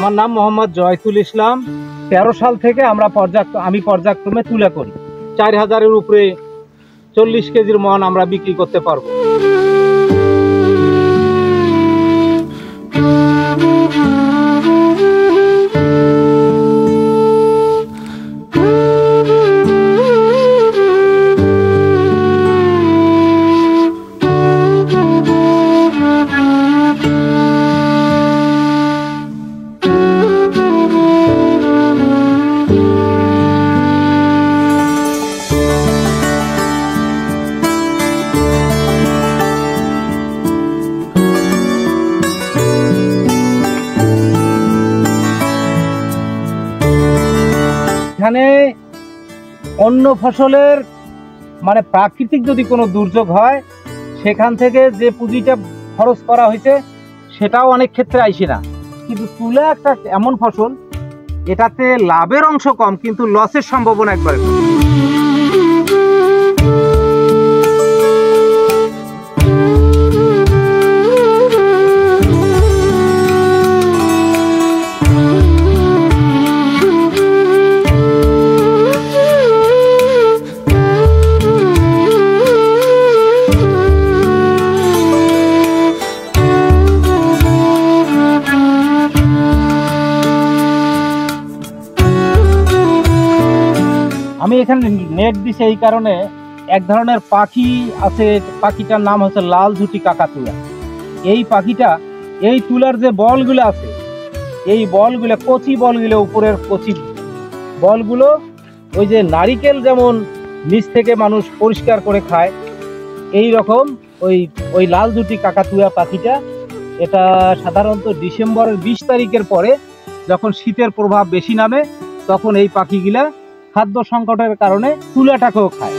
আমার নাম মোহাম্মদ জয়তুল ইসলাম। 13 সাল থেকে আমি পর্যায়ক্রমে তুলা করি। 4000-এর উপরে 40 কেজির মন আমরা বিক্রি করতে পারবো। এখানে অন্য ফসলের মানে প্রাকৃতিক যদি কোনো দুর্যোগ হয় সেখান থেকে যে পুঁজিটা খরচ করা হয়েছে সেটাও অনেক ক্ষেত্রে আইসে না, কিন্তু তুলা একটা এমন ফসল এটাতে লাভের অংশ কম কিন্তু লসের সম্ভাবনা একবারে কম। আমি এখানে নেট দিছি এই কারণে, এক ধরনের পাখি আছে, পাখিটার নাম হচ্ছে লাল ঝুটি কাকাতুয়া। এই পাখিটা এই তুলার যে বলগুলো আছে এই বলগুলো কচি বলগুলো, উপরের কচি বলগুলো ওই যে নারিকেল যেমন নিচ থেকে মানুষ পরিষ্কার করে খায় এই রকম ওই লাল ঝুটি কাকাতুয়া পাখিটা, এটা সাধারণত ডিসেম্বরের 20 তারিখের পরে যখন শীতের প্রভাব বেশি নামে তখন এই পাখিগুলা খাদ্য সংকটের কারণে তুলাটাকেও খায়।